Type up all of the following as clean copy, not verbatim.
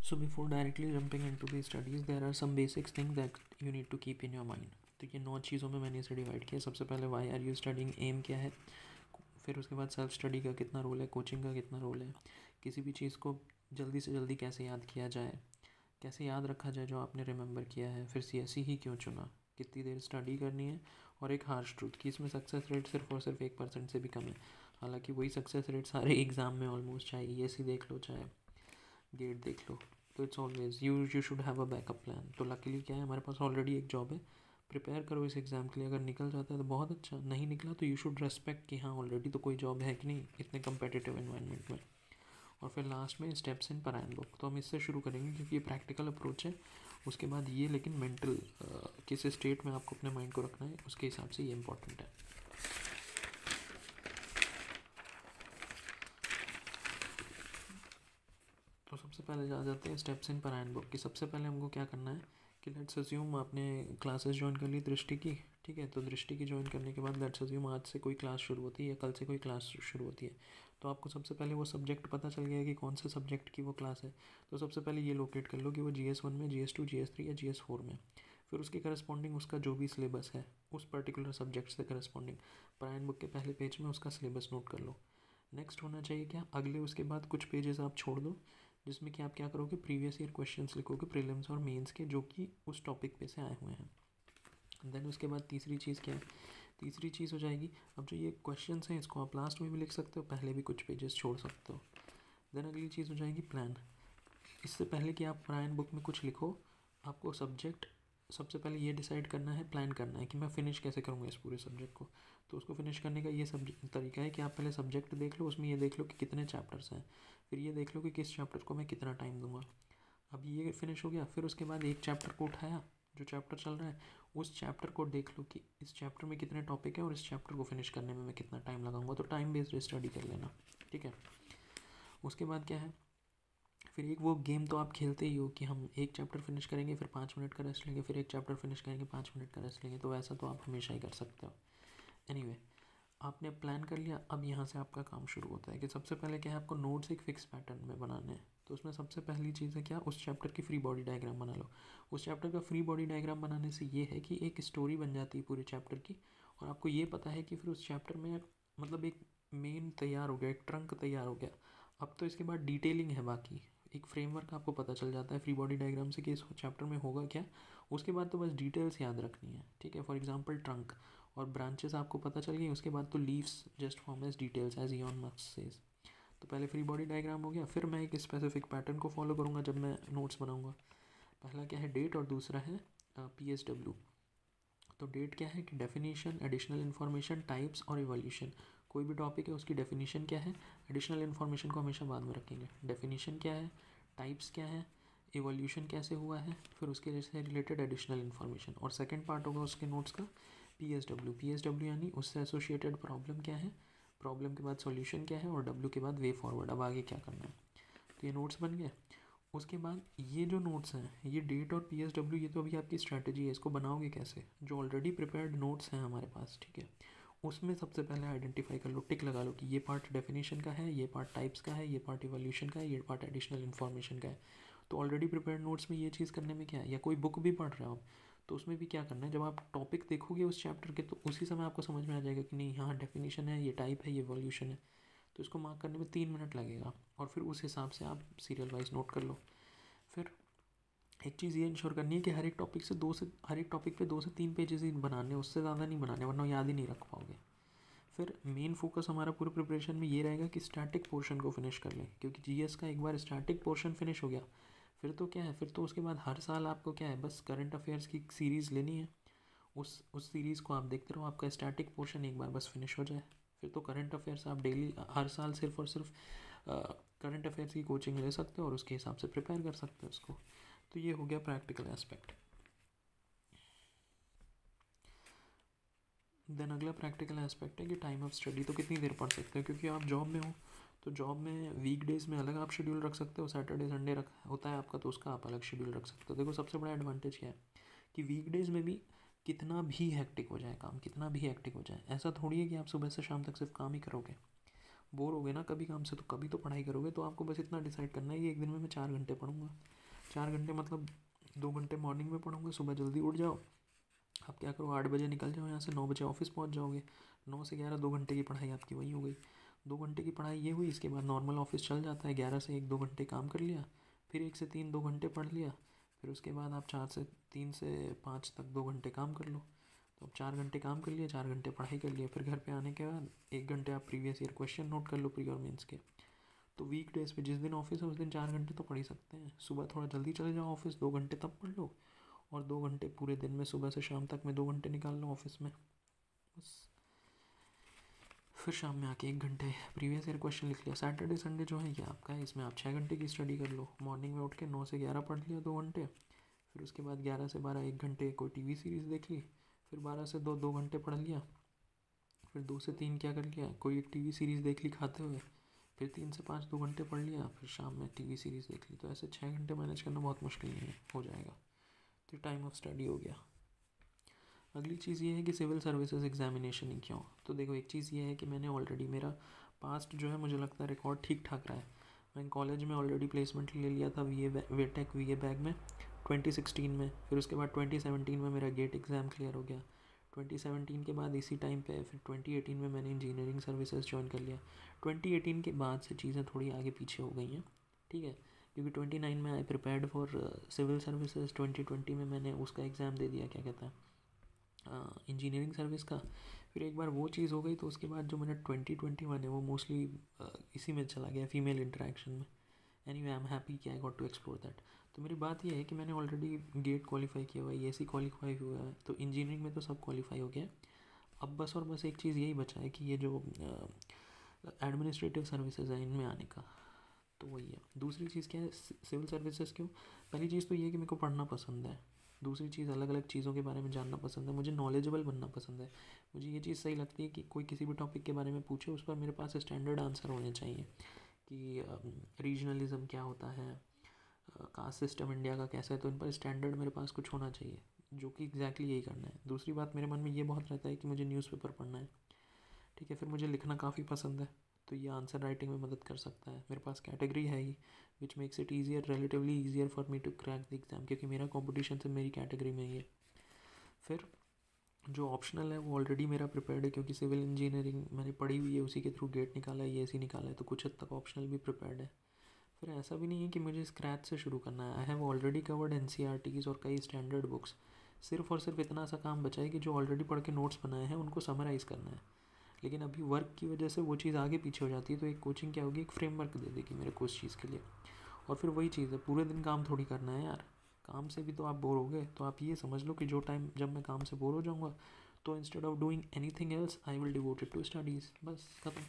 So before directly jumping into the studies, there are some basic things that you need to keep in your mind. तो ये 9 चीज़ों में मैंने इसे divide किया. सबसे पहले why are you studying, aim क्या है. फिर उसके बाद सेल्फ स्टडी का कितना रोल है, कोचिंग का कितना रोल है, किसी भी चीज़ को जल्दी से जल्दी कैसे याद किया जाए, कैसे याद रखा जाए जो आपने रिमेंबर किया है, फिर CSE ही क्यों चुना, कितनी देर स्टडी करनी है, और एक हार्श ट्रूथ कि इसमें सक्सेस रेट सिर्फ और सिर्फ 1% से भी कम है. हालांकि वही सक्सेस रेट सारे एग्ज़ाम में ऑलमोस्ट, चाहे ESE देख लो चाहे गेट देख लो. तो it's always you should have a backup plan. तो लकीली क्या है, हमारे पास ऑलरेडी एक जॉब है. प्रिपेयर करो इस एग्ज़ाम के लिए. अगर निकल जाता है तो बहुत अच्छा, नहीं निकला तो यू शुड रेस्पेक्ट कि हाँ ऑलरेडी तो कोई जॉब है कि नहीं इतने कम्पिटिटिव एनवायरनमेंट में. और फिर लास्ट में स्टेप्स इन परायण बुक. तो हम इससे शुरू करेंगे क्योंकि ये प्रैक्टिकल अप्रोच है. उसके बाद ये लेकिन मेंटल किस स्टेट में आपको अपने माइंड को रखना है उसके हिसाब से ये इंपॉर्टेंट है. तो सबसे पहले जा जाते हैं स्टेप्स इन परायण बुक की. सबसे पहले हमको क्या करना है कि लेट्स अज्यूम आपने क्लासेस ज्वाइन कर ली दृष्टि की. ठीक है, तो दृष्टि की ज्वाइन करने के बाद लेट्स अज्यूम आज से कोई क्लास शुरू होती है या कल से कोई क्लास शुरू होती है. तो आपको सबसे पहले वो सब्जेक्ट पता चल गया कि कौन से सब्जेक्ट की वो क्लास है. तो सबसे पहले ये लोकेट कर लो कि वो GS1 में, GS2, GS3 या GS4 में. फिर उसके करस्पॉन्डिंग उसका जो भी सिलेबस है उस पर्टिकुलर सब्जेक्ट से करस्पॉन्डिंग परायण बुक के पहले पेज में उसका सिलेबस नोट कर लो. नेक्स्ट होना चाहिए क्या, अगले उसके बाद कुछ पेजेस आप छोड़ दो जिसमें कि आप क्या करोगे, प्रीवियस ईयर क्वेश्चंस लिखोगे प्रीलिम्स और मेंस के जो कि उस टॉपिक पे से आए हुए हैं. देन उसके बाद तीसरी चीज़ क्या है, तीसरी चीज़ हो जाएगी अब जो ये क्वेश्चंस हैं इसको आप लास्ट में भी लिख सकते हो, पहले भी कुछ पेजेस छोड़ सकते हो. देन अगली चीज़ हो जाएगी प्लान. इससे पहले कि आप परायण बुक में कुछ लिखो आपको सब्जेक्ट सबसे पहले ये डिसाइड करना है, प्लान करना है कि मैं फ़िनिश कैसे करूँगा इस पूरे सब्जेक्ट को. तो उसको फिनिश करने का ये तरीका है कि आप पहले सब्जेक्ट देख लो, उसमें ये देख लो कि कितने चैप्टर्स हैं, फिर ये देख लो कि किस चैप्टर को मैं कितना टाइम दूंगा. अब ये फिनिश हो गया, फिर उसके बाद एक चैप्टर को उठाया जो चैप्टर चल रहा है, उस चैप्टर को देख लो कि इस चैप्टर में कितने टॉपिक हैं और इस चैप्टर को फिनिश करने में मैं कितना टाइम लगाऊंगा. तो टाइम बेस्ड स्टडी कर लेना. ठीक है, उसके बाद क्या है, फिर एक वो गेम तो आप खेलते ही हो कि हम एक चैप्टर फिनिश करेंगे फिर 5 मिनट का रेस्ट लेंगे, फिर एक चैप्टर फिनिश करेंगे 5 मिनट का रेस्ट लेंगे. तो वैसा तो आप हमेशा ही कर सकते हो. एनीवे आपने प्लान कर लिया. अब यहाँ से आपका काम शुरू होता है कि सबसे पहले क्या है, आपको नोट्स एक फिक्स पैटर्न में बनाने हैं. तो उसमें सबसे पहली चीज़ है क्या, उस चैप्टर की फ्री बॉडी डायग्राम बना लो. उस चैप्टर का फ्री बॉडी डायग्राम बनाने से ये है कि एक स्टोरी बन जाती है पूरे चैप्टर की, और आपको ये पता है कि फिर उस चैप्टर में मतलब एक मेन तैयार हो गया, एक ट्रंक तैयार हो गया. अब तो इसके बाद डिटेलिंग है, बाकी एक फ्रेमवर्क आपको पता चल जाता है फ्री बॉडी डायग्राम से कि इस चैप्टर में होगा क्या. उसके बाद तो बस डिटेल्स याद रखनी है. ठीक है, फॉर एग्जांपल ट्रंक और ब्रांचेस आपको पता चल गई, उसके बाद तो leaves just form as details as Elon Musk says. तो पहले फ्री बॉडी डायग्राम हो गया, फिर मैं एक स्पेसिफिक पैटर्न को फॉलो करूँगा जब मैं नोट्स बनाऊँगा. पहला क्या है, डेट, और दूसरा है PSW. तो डेट क्या है कि डेफिनेशन, एडिशनल इन्फॉर्मेशन, टाइप्स और इवोल्यूशन. कोई भी टॉपिक है उसकी डेफिनेशन क्या है, एडिशनल इन्फॉर्मेशन को हमेशा बाद में रखेंगे. डेफिनेशन क्या है, टाइप्स क्या है, इवोल्यूशन कैसे हुआ है, फिर उसके से रिलेटेड एडिशनल इन्फॉर्मेशन. और सेकंड पार्ट होगा उसके नोट्स का PSW यानी उससे एसोसिएटेड प्रॉब्लम क्या है, प्रॉब्लम के बाद सॉल्यूशन क्या है, और W के बाद वे फॉरवर्ड, अब आगे क्या करना है. तो ये नोट्स बन गए. उसके बाद ये जो नोट्स हैं, ये डेट और PSW, ये तो अभी आपकी स्ट्रैटेजी है. इसको बनाओगे कैसे, जो ऑलरेडी प्रिपेयर्ड नोट्स हैं हमारे पास, ठीक है, उसमें सबसे पहले आइडेंटिफाई कर लो, टिक लगा लो कि ये पार्ट डेफिनेशन का है, ये पार्ट टाइप्स का है, ये पार्ट इवोल्यूशन का है, ये पार्ट एडिशनल इन्फॉर्मेशन का है. तो ऑलरेडी प्रिपेयर्ड नोट्स में ये चीज़ करने में क्या है, या कोई बुक भी पढ़ रहे हो आप तो उसमें भी क्या करना है, जब आप टॉपिक देखोगे उस चैप्टर के तो उसी समय आपको समझ में आ जाएगा कि नहीं यहाँ डेफिनेशन है, ये टाइप है, ये इवोल्यूशन है. तो इसको मार्क करने में 3 मिनट लगेगा, और फिर उस हिसाब से आप सीरियल वाइज नोट कर लो. फिर एक चीज़ ये इंश्योर करनी है कि हर एक टॉपिक पे 2 से 3 पेजेस ही बनाने, उससे ज़्यादा नहीं बनाने वरना याद ही नहीं रख पाओगे. फिर मेन फोकस हमारा पूरे प्रिपरेशन में ये रहेगा कि स्टैटिक पोर्शन को फिनिश कर लें, क्योंकि GS का एक बार स्टैटिक पोर्शन फिनिश हो गया फिर तो क्या है, फिर तो उसके बाद हर साल आपको क्या है, बस करंट अफेयर्स की सीरीज़ लेनी है. उस सीरीज़ को आप देखते रहो, आपका स्टैटिक पोर्शन एक बार बस फिनिश हो जाए. फिर तो करंट अफेयर्स आप डेली हर साल सिर्फ और सिर्फ करंट अफेयर्स की कोचिंग ले सकते हो और उसके हिसाब से प्रिपेयर कर सकते हो उसको. तो ये हो गया प्रैक्टिकल एस्पेक्ट. देन अगला प्रैक्टिकल एस्पेक्ट है कि टाइम ऑफ स्टडी. तो कितनी देर पढ़ सकते हो, क्योंकि आप जॉब में हो तो जॉब में वीक डेज़ में अलग आप शेड्यूल रख सकते हो, सैटरडे संडे रख होता है आपका तो उसका आप अलग शेड्यूल रख सकते हो. देखो सबसे बड़ा एडवांटेज क्या है कि वीक डेज़ में भी कितना भी हेक्टिक हो जाए काम, कितना भी हेक्टिक हो जाए, ऐसा थोड़ी है कि आप सुबह से शाम तक सिर्फ काम ही करोगे. बोर हो गए ना कभी काम से तो कभी तो पढ़ाई करोगे। तो आपको बस इतना डिसाइड करना है कि एक दिन में मैं 4 घंटे पढ़ूंगा। 4 घंटे मतलब 2 घंटे मॉर्निंग में पढ़ूंगा, सुबह जल्दी उठ जाओ। आप क्या करो, 8 बजे निकल जाओ यहाँ से, 9 बजे ऑफिस पहुँच जाओगे। 9 से 11 2 घंटे की पढ़ाई आपकी वही हो गई। 2 घंटे की पढ़ाई ये हुई, इसके बाद नॉर्मल ऑफिस चल जाता है। 11 से 1 2 घंटे काम कर लिया, फिर 1 से 3 2 घंटे पढ़ लिया, फिर उसके बाद आप 3 से 5 तक 2 घंटे काम कर लो। तो अब 4 घंटे काम कर लिए, 4 घंटे पढ़ाई कर लिए। फिर घर पे आने के बाद 1 घंटे आप प्रीवियस ईयर क्वेश्चन नोट कर लो प्री और मेंस के। तो वीक डेज पे जिस दिन ऑफिस है उस दिन 4 घंटे तो पढ़ ही सकते हैं। सुबह थोड़ा जल्दी चले जाओ ऑफिस, 2 घंटे तब पढ़ लो, और 2 घंटे पूरे दिन में सुबह से शाम तक में 2 घंटे निकाल लो ऑफिस में बस। फिर शाम में आके 1 घंटे प्रीवियस ईयर क्वेश्चन लिख लिया। सैटरडे संडे जो है ये आपका है, इसमें आप 6 घंटे की स्टडी कर लो। मॉर्निंग में उठ के 9 से 11 पढ़ लिया 2 घंटे, फिर उसके बाद 11 से 12 1 घंटे कोई टीवी सीरीज़ देख ली, फिर 12 से 2 2 घंटे पढ़ लिया, फिर 2 से 3 क्या कर लिया, कोई एक टीवी सीरीज़ देख ली खाते हुए, फिर 3 से 5 2 घंटे पढ़ लिया, फिर शाम में टीवी सीरीज़ देख ली। तो ऐसे 6 घंटे मैनेज करना बहुत मुश्किल नहीं है, हो जाएगा। तो टाइम ऑफ स्टडी हो गया। अगली चीज़ ये है कि सिविल सर्विसेज एग्जामिनेशन ही क्यों। तो देखो एक चीज़ ये है कि मैंने ऑलरेडी मेरा पास्ट जो है मुझे लगता है रिकॉर्ड ठीक ठाक रहा है। मैंने कॉलेज में ऑलरेडी प्लेसमेंट ले लिया था वीटेक वीए बैग में 2016 में। फिर उसके बाद 2017 में मेरा गेट एग्ज़ाम क्लियर हो गया। 2017 के बाद इसी टाइम पे फिर 2018 में मैंने इंजीनियरिंग सर्विसेज ज्वाइन कर लिया। 2018 के बाद से चीज़ें थोड़ी आगे पीछे हो गई हैं, ठीक है, क्योंकि 29 में I prepared for civil services. 2020 में मैंने उसका एग्ज़ाम दे दिया, क्या कहता है, इंजीनियरिंग सर्विस का। फिर एक बार वो चीज़ हो गई तो उसके बाद जो मेरा 2021 है वो मोस्टली इसी में चला गया, फीमेल इंटरेक्शन में। एनीवे आई एम हैप्पी कि I got to explore that. तो मेरी बात ये है कि मैंने ऑलरेडी गेट क्वालिफाई किया हुआ है, ESE क्वालिफाई हुआ है, तो इंजीनियरिंग में तो सब क्वालिफाई हो गया है। अब बस और बस एक चीज़ यही बचा है कि ये जो एडमिनिस्ट्रेटिव सर्विसेज है इनमें आने का, तो वही है। दूसरी चीज़ क्या है, सिविल सर्विसेज क्यों, पहली चीज़ तो ये है कि मेरे को पढ़ना पसंद है। दूसरी चीज़ अलग अलग चीज़ों के बारे में जानना पसंद है, मुझे नॉलेजेबल बनना पसंद है। मुझे ये चीज़ सही लगती है कि कोई किसी भी टॉपिक के बारे में पूछे उस पर मेरे पास स्टैंडर्ड आंसर होने चाहिए, कि रीजनलिज्म क्या होता है, कास्ट सिस्टम इंडिया का कैसा है, तो इन पर स्टैंडर्ड मेरे पास कुछ होना चाहिए, जो कि एग्जैक्टली यही करना है। दूसरी बात मेरे मन में ये बहुत रहता है कि मुझे न्यूज़पेपर पढ़ना है, ठीक है। फिर मुझे लिखना काफ़ी पसंद है, तो ये आंसर राइटिंग में मदद कर सकता है। मेरे पास कैटेगरी है ही which makes it easier, relatively easier for me to crack the exam, क्योंकि मेरा कॉम्पिटिशन से मेरी कैटेगरी में ही है। फिर जो ऑप्शनल है वो ऑलरेडी मेरा प्रिपेयर्ड है, क्योंकि सिविल इंजीनियरिंग मैंने पढ़ी हुई है, उसी के थ्रू गेट निकाला है, ESE निकाला है, तो कुछ हद तक ऑप्शनल भी प्रिपेयर्ड है। फिर ऐसा भी नहीं है कि मुझे स्क्रैच से शुरू करना है। I have already covered NCERTs और कई स्टैंडर्ड बुक्स। सिर्फ और सिर्फ इतना सा काम बचा है कि जो ऑलरेडी पढ़ के नोट्स बनाए हैं उनको समराइज़ करना है। लेकिन अभी वर्क की वजह से वो चीज़ आगे पीछे हो जाती है, तो एक कोचिंग क्या होगी, एक फ्रेमवर्क दे देगी मेरे को उस चीज़ के लिए। और फिर वही चीज़ है, पूरे दिन काम थोड़ी करना है यार, काम से भी तो आप बोर हो गए। तो आप ये समझ लो कि जो टाइम जब मैं काम से बोर हो जाऊँगा, तो instead of doing anything else I will devote it to studies, बस खत्म।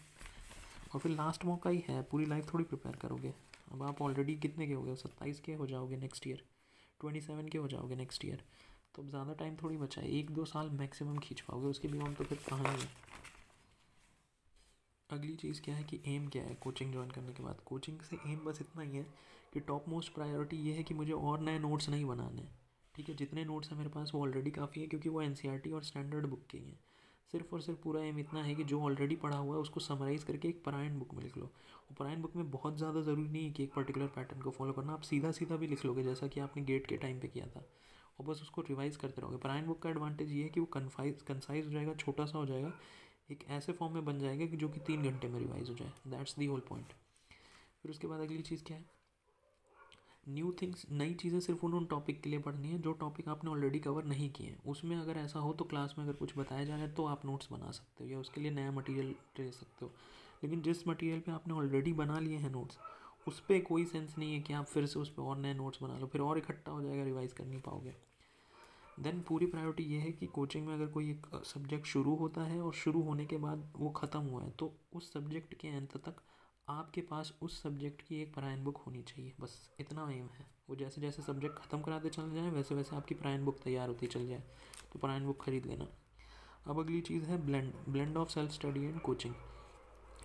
और फिर लास्ट मौका ही है, पूरी लाइफ थोड़ी प्रिपेयर करोगे। अब आप ऑलरेडी कितने के हो गए, 27 के हो जाओगे नेक्स्ट ईयर, 27 के हो जाओगे नेक्स्ट ईयर, तो अब ज़्यादा टाइम थोड़ी बचा है, 1-2 साल मैक्सिमम खींच पाओगे, उसके बियॉन्ड तो फिर कहाँ ही है। अगली चीज़ क्या है कि एम क्या है कोचिंग ज्वाइन करने के बाद। कोचिंग से एम बस इतना ही है कि टॉप मोस्ट प्रायोरिटी ये है कि मुझे और नए नोट्स नहीं बनाने, ठीक है। जितने नोट्स हैं मेरे पास वो ऑलरेडी काफ़ी है, क्योंकि वो NCERT और स्टैंडर्ड बुक के ही हैं। सिर्फ और सिर्फ पूरा एम इतना है कि जो ऑलरेडी पढ़ा हुआ है उसको समराइज़ करके एक परायण बुक में लिख लो। और परायण बुक में बहुत ज़्यादा ज़रूरी नहीं है कि एक पर्टिकुलर पैटर्न को फॉलो करना, आप सीधा सीधा भी लिख लोगे, जैसा कि आपने गेट के टाइम पे किया था, और बस उसको रिवाइज़ करते रहोगे। परायण बुक का एडवांटेज ये है कि वो कंसाइज हो जाएगा, छोटा सा हो जाएगा, एक ऐसे फॉर्म में बन जाएगा कि जो कि 3 घंटे में रिवाइज हो जाए। That's the whole point. फिर उसके बाद अगली चीज़ क्या है, न्यू थिंग्स, नई चीज़ें सिर्फ उन टॉपिक के लिए पढ़नी है जो टॉपिक आपने ऑलरेडी कवर नहीं किए हैं। उसमें अगर ऐसा हो तो क्लास में अगर कुछ बताया जा रहा है तो आप नोट्स बना सकते हो या उसके लिए नया मटेरियल ले सकते हो। लेकिन जिस मटेरियल पे आपने ऑलरेडी बना लिए हैं नोट्स, उस पर कोई सेंस नहीं है कि आप फिर से उस पर और नए नोट्स बना लो, फिर और इकट्ठा हो जाएगा, रिवाइज़ कर नहीं पाओगे। देन पूरी प्रायोरिटी ये है कि कोचिंग में अगर कोई एक सब्जेक्ट शुरू होता है और शुरू होने के बाद वो ख़त्म हुआ है, तो उस सब्जेक्ट के अंत तक आपके पास उस सब्जेक्ट की एक परायण बुक होनी चाहिए, बस इतना एम है। वो जैसे जैसे सब्जेक्ट ख़त्म कराते चल जाए वैसे वैसे आपकी परायण बुक तैयार होती चल जाए, तो परायण बुक खरीद लेना। अब अगली चीज़ है blend of self study and coaching.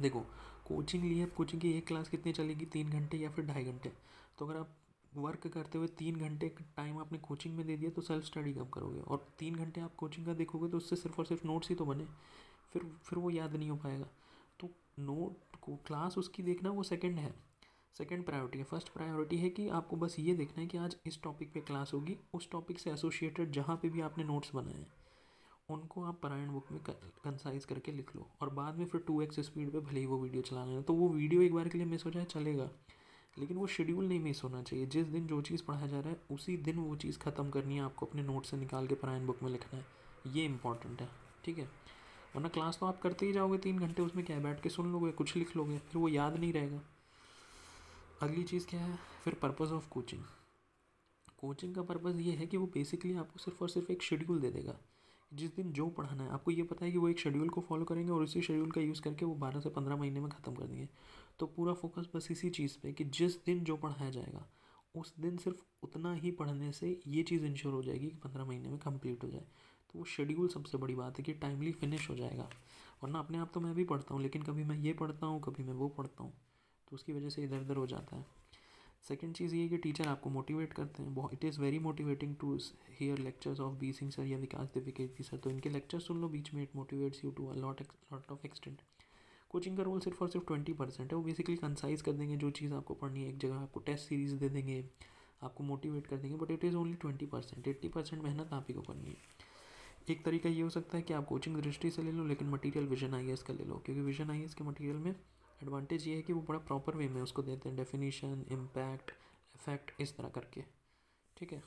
देखो कोचिंग लिए, कोचिंग की एक क्लास कितनी चलेगी, 3 घंटे या फिर 2.5 घंटे। तो अगर आप वर्क करते हुए 3 घंटे टाइम आपने कोचिंग में दे दिया, तो सेल्फ स्टडी कब करोगे। और 3 घंटे आप कोचिंग का देखोगे तो उससे सिर्फ और सिर्फ नोट्स ही तो बने, फिर वो याद नहीं हो पाएगा। तो नोट क्लास उसकी देखना वो सेकंड है, सेकंड प्रायोरिटी है। फर्स्ट प्रायोरिटी है कि आपको बस ये देखना है कि आज इस टॉपिक पे क्लास होगी, उस टॉपिक से एसोसिएटेड जहाँ पे भी आपने नोट्स बनाए हैं उनको आप पारायण बुक में कंसाइज करके लिख लो, और बाद में फिर 2x स्पीड पे भले ही वो वीडियो चला लेना। तो वो वीडियो एक बार के लिए मिस हो जाए चलेगा, लेकिन वो शेड्यूल नहीं मिस होना चाहिए। जिस दिन जो चीज़ पढ़ाया जा रहा है उसी दिन वो चीज़ ख़त्म करनी है, आपको अपने नोट से निकाल के पारायण बुक में लिखना है, ये इंपॉर्टेंट है, ठीक है। वरना क्लास तो आप करते ही जाओगे 3 घंटे, उसमें क्या है, बैठ के सुन लोगे, कुछ लिख लोगे, फिर वो याद नहीं रहेगा। अगली चीज़ क्या है फिर, पर्पज़ ऑफ कोचिंग। कोचिंग का पर्पज़ ये है कि वो बेसिकली आपको सिर्फ और सिर्फ एक शेड्यूल दे देगा। जिस दिन जो पढ़ाना है आपको ये पता है कि वो एक शेड्यूल को फॉलो करेंगे और उसी शेड्यूल का यूज़ करके वो 12 से 15 महीने में ख़त्म कर देंगे। तो पूरा फोकस बस इसी चीज़ पे कि जिस दिन जो पढ़ाया जाएगा उस दिन सिर्फ उतना ही पढ़ने से ये चीज़ इंश्योर हो जाएगी कि 15 महीने में कंप्लीट हो जाए। तो वो शेड्यूल सबसे बड़ी बात है कि टाइमली फिनिश हो जाएगा। वरना अपने आप तो मैं भी पढ़ता हूँ, लेकिन कभी मैं ये पढ़ता हूँ, कभी मैं वो पढ़ता हूँ, तो उसकी वजह से इधर उधर हो जाता है। सेकेंड चीज़ ये है कि टीचर आपको मोटिवेट करते हैं। It is very motivating to hear lectures of B Singh sir या विकास द्विवेदी सर, तो इनके लेक्चर सुन लो बीच में, it motivates you to a lot of extent. Coaching का रोल सिर्फ और सिर्फ 20% है, वो बेसिकली कंसाइज कर देंगे जो चीज़ आपको पढ़नी है, एक जगह आपको टेस्ट सीरीज दे देंगे, आपको मोटिवेट कर देंगे, बट इट इज़ ओनली 20%। 80% मेहनत आप ही को करनी है। एक तरीका ये हो सकता है कि आप कोचिंग दृष्टि से ले लो, लेकिन मटेरियल विजन IAS का ले लो, क्योंकि विजन IAS के मटेरियल में एडवांटेज ये है कि वो बड़ा प्रॉपर वे में उसको देते हैं, डेफिनेशन, इम्पैक्ट, इफेक्ट, इस तरह करके, ठीक है।